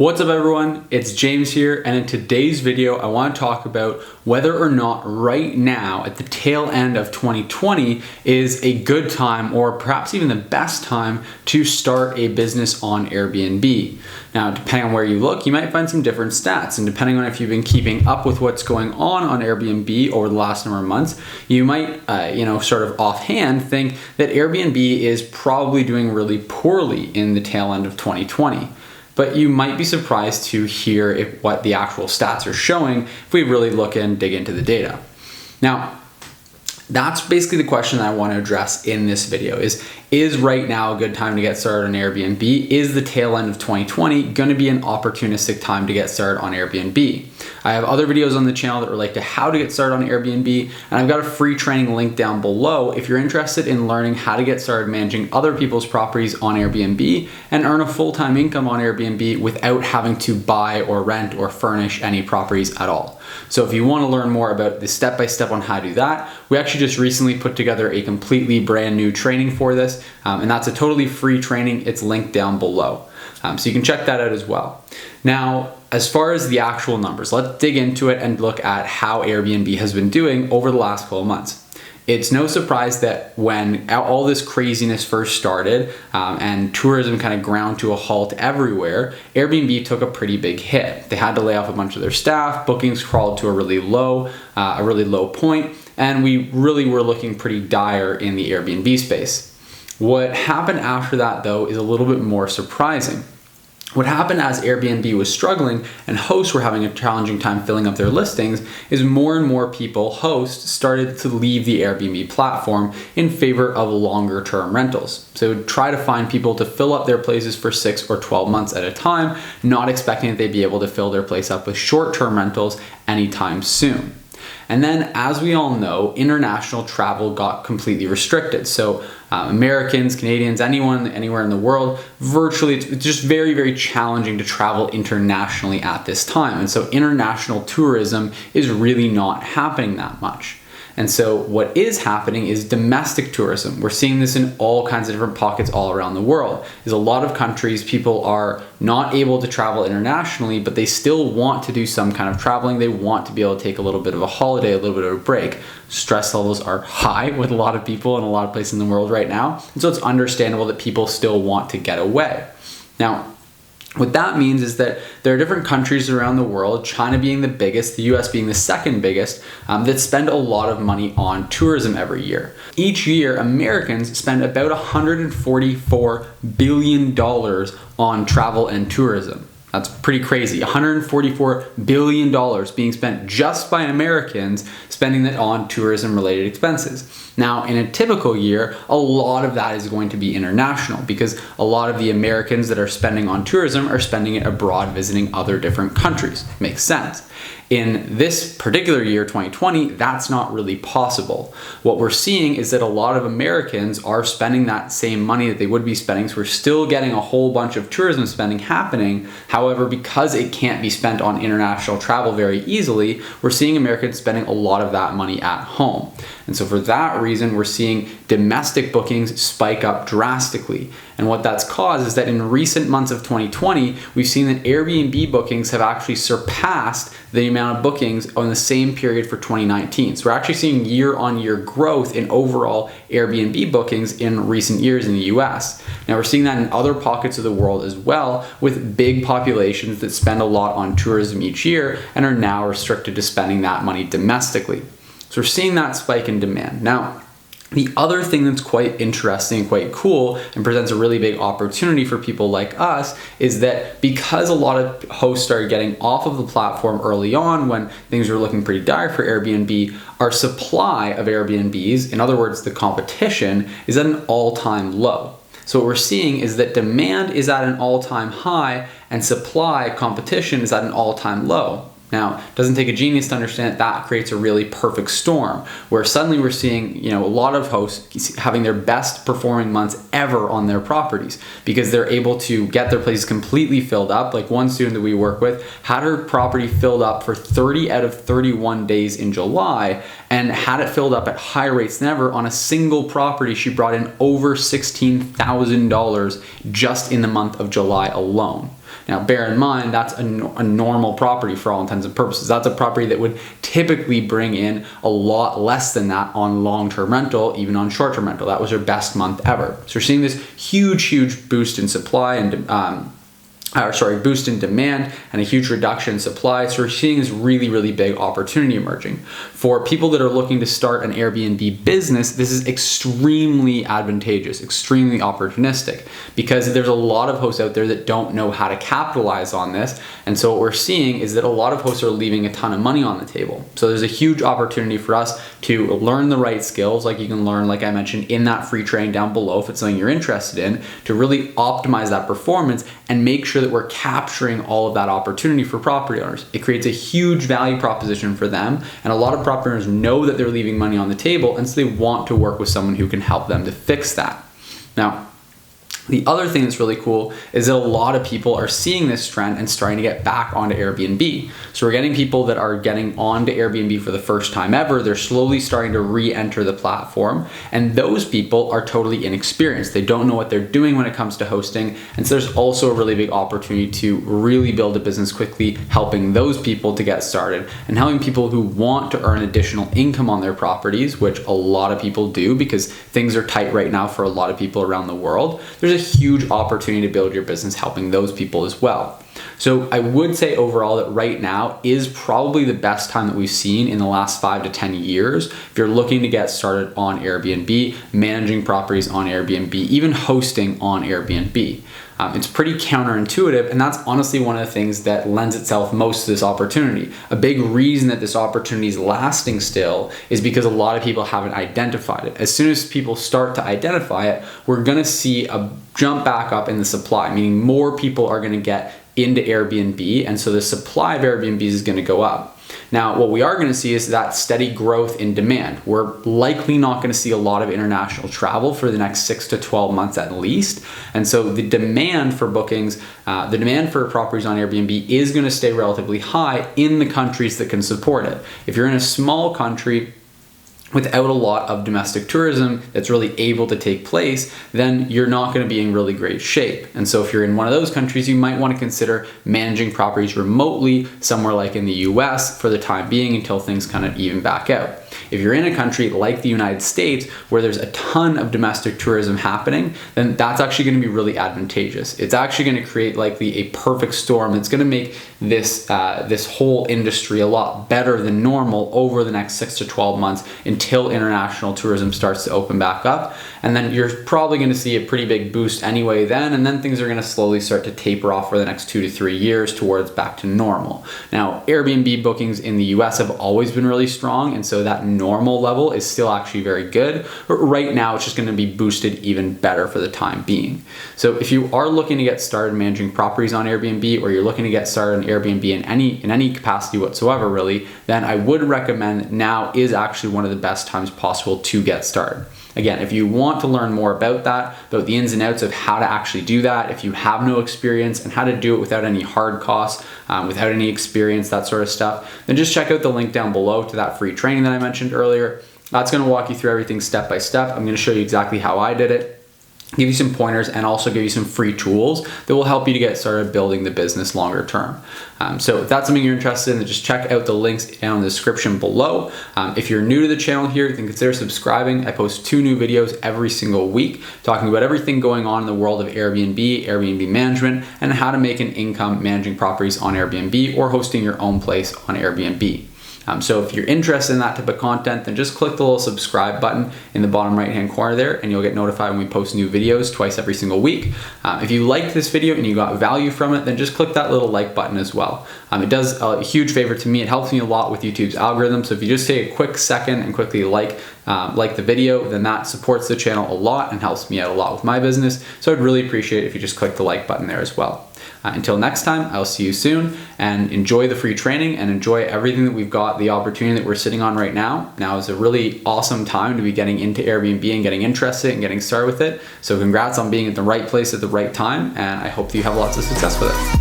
What's up everyone, it's James here, and in today's video I want to talk about whether or not right now at the tail end of 2020 is a good time or perhaps even the best time to start a business on Airbnb. Now, depending on where you look, you might find some different stats, and depending on if you've been keeping up with what's going on Airbnb over the last number of months, you might sort of offhand think that Airbnb is probably doing really poorly in the tail end of 2020. But you might be surprised to hear what the actual stats are showing if we really look and dig into the data. Now, that's basically the question that I want to address in this video is right now a good time to get started on Airbnb? Is the tail end of 2020 going to be an opportunistic time to get started on Airbnb? I have other videos on the channel that relate to how to get started on Airbnb, and I've got a free training link down below if you're interested in learning how to get started managing other people's properties on Airbnb and earn a full-time income on Airbnb without having to buy or rent or furnish any properties at all. So if you want to learn more about the step-by-step on how to do that, we actually just recently put together a completely brand new training for this, and that's a totally free training. It's linked down below. So you can check that out as well. Now, as far as the actual numbers, let's dig into it and look at how Airbnb has been doing over the last 12 months. It's no surprise that when all this craziness first started and tourism kind of ground to a halt everywhere, Airbnb took a pretty big hit. They had to lay off a bunch of their staff, bookings crawled to a really low point, and we really were looking pretty dire in the Airbnb space. What happened after that, though, is a little bit more surprising. What happened as Airbnb was struggling and hosts were having a challenging time filling up their listings is more and more hosts started to leave the Airbnb platform in favor of longer term rentals. So try to find people to fill up their places for 6 or 12 months at a time, not expecting that they'd be able to fill their place up with short term rentals anytime soon. And then, as we all know, international travel got completely restricted. So Americans, Canadians, anyone, anywhere in the world, virtually, it's just very, very challenging to travel internationally at this time. And so international tourism is really not happening that much. And so what is happening is domestic tourism. We're seeing this in all kinds of different pockets all around the world. There's a lot of countries, people are not able to travel internationally, but they still want to do some kind of traveling. They want to be able to take a little bit of a holiday, a little bit of a break. Stress levels are high with a lot of people in a lot of places in the world right now. And so it's understandable that people still want to get away. Now, what that means is that there are different countries around the world, China being the biggest, the US being the second biggest, that spend a lot of money on tourism every year. Each year, Americans spend about $144 billion on travel and tourism. That's pretty crazy. $144 billion being spent just by Americans spending that on tourism-related expenses. Now, in a typical year, a lot of that is going to be international because a lot of the Americans that are spending on tourism are spending it abroad visiting other different countries. Makes sense. In this particular year, 2020, that's not really possible. What we're seeing is that a lot of Americans are spending that same money that they would be spending, so we're still getting a whole bunch of tourism spending happening. However, because it can't be spent on international travel very easily, we're seeing Americans spending a lot of that money at home. And so for that reason, we're seeing domestic bookings spike up drastically. And what that's caused is that in recent months of 2020, we've seen that Airbnb bookings have actually surpassed the amount of bookings on the same period for 2019. So we're actually seeing year-on-year growth in overall Airbnb bookings in recent years in the US. Now we're seeing that in other pockets of the world as well, with big populations that spend a lot on tourism each year and are now restricted to spending that money domestically. So we're seeing that spike in demand. Now, the other thing that's quite interesting, quite cool, and presents a really big opportunity for people like us is that because a lot of hosts started getting off of the platform early on when things were looking pretty dire for Airbnb, our supply of Airbnbs, in other words, the competition, is at an all-time low. So what we're seeing is that demand is at an all-time high and supply, competition, is at an all-time low. Now, it doesn't take a genius to understand that creates a really perfect storm where suddenly we're seeing, a lot of hosts having their best performing months ever on their properties because they're able to get their places completely filled up. Like one student that we work with had her property filled up for 30 out of 31 days in July and had it filled up at higher rates than ever on a single property. She brought in over $16,000 just in the month of July alone. Now, bear in mind, that's a normal property for all intents and purposes. That's a property that would typically bring in a lot less than that on long-term rental, even on short-term rental. That was their best month ever. So we're seeing this huge boost in supply and boost in demand and a huge reduction in supply. So we're seeing this really big opportunity emerging. For people that are looking to start an Airbnb business, this is extremely advantageous, extremely opportunistic, because there's a lot of hosts out there that don't know how to capitalize on this. And so what we're seeing is that a lot of hosts are leaving a ton of money on the table. So there's a huge opportunity for us to learn the right skills, like you can learn, like I mentioned, in that free training down below if it's something you're interested in, to really optimize that performance and make sure that we're capturing all of that opportunity for property owners. It creates a huge value proposition for them, and a lot of property owners know that they're leaving money on the table, and so they want to work with someone who can help them to fix that. Now, the other thing that's really cool is that a lot of people are seeing this trend and starting to get back onto Airbnb. So we're getting people that are getting onto Airbnb for the first time ever. They're slowly starting to re-enter the platform, and those people are totally inexperienced. They don't know what they're doing when it comes to hosting, and so there's also a really big opportunity to really build a business quickly, helping those people to get started and helping people who want to earn additional income on their properties, which a lot of people do because things are tight right now for a lot of people around the world. There's a huge opportunity to build your business helping those people as well. So I would say overall that right now is probably the best time that we've seen in the last 5 to 10 years if you're looking to get started on Airbnb, managing properties on Airbnb, even hosting on Airbnb. It's pretty counterintuitive, and that's honestly one of the things that lends itself most to this opportunity. A big reason that this opportunity is lasting still is because a lot of people haven't identified it. As soon as people start to identify it, we're gonna see a jump back up in the supply, meaning more people are gonna get into Airbnb, and so the supply of Airbnbs is gonna go up. Now, what we are going to see is that steady growth in demand. We're likely not going to see a lot of international travel for the next 6 to 12 months at least. And so the demand for bookings, the demand for properties on Airbnb is going to stay relatively high in the countries that can support it. If you're in a small country without a lot of domestic tourism that's really able to take place, then you're not going to be in really great shape. And so if you're in one of those countries, you might want to consider managing properties remotely somewhere like in the US for the time being until things kind of even back out. If you're in a country like the United States where there's a ton of domestic tourism happening, then that's actually going to be really advantageous. It's actually going to create likely a perfect storm that's going to make this whole industry a lot better than normal over the next 6 to 12 months until international tourism starts to open back up. And then you're probably going to see a pretty big boost anyway then, and then things are going to slowly start to taper off for the next 2 to 3 years towards back to normal. Now, Airbnb bookings in the US have always been really strong, and so that normal level is still actually very good, but right now it's just going to be boosted even better for the time being. So if you are looking to get started managing properties on Airbnb, or you're looking to get started on Airbnb in any capacity whatsoever really, then I would recommend now is actually one of the best times possible to get started. Again, if you want to learn more about that, about the ins and outs of how to actually do that, if you have no experience and how to do it without any hard costs, without any experience, that sort of stuff, then just check out the link down below to that free training that I mentioned earlier. That's going to walk you through everything step by step. I'm going to show you exactly how I did it, give you some pointers, and also give you some free tools that will help you to get started building the business longer term. So if that's something you're interested in, then just check out the links down in the description below. If you're new to the channel here, then consider subscribing. I post 2 new videos every single week talking about everything going on in the world of Airbnb, Airbnb management, and how to make an income managing properties on Airbnb or hosting your own place on Airbnb. So if you're interested in that type of content, then just click the little subscribe button in the bottom right hand corner there, and you'll get notified when we post new videos twice every single week. If you liked this video and you got value from it, then just click that little like button as well. It does a huge favor to me. It helps me a lot with YouTube's algorithm. So if you just take a quick second and quickly like the video, then that supports the channel a lot and helps me out a lot with my business. So I'd really appreciate it if you just click the like button there as well. Until next time, I'll see you soon, and enjoy the free training and enjoy everything that we've got, the opportunity that we're sitting on right now. Now is a really awesome time to be getting into Airbnb and getting interested and getting started with it. So congrats on being at the right place at the right time, and I hope that you have lots of success with it.